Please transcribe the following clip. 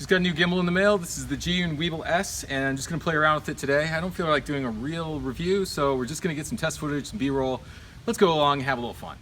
Just got a new gimbal in the mail. This is the Zhiyun Weebill S, and I'm just gonna play around with it today. I don't feel like doing a real review, so we're just gonna get some test footage, some B-roll. Let's go along and have a little fun.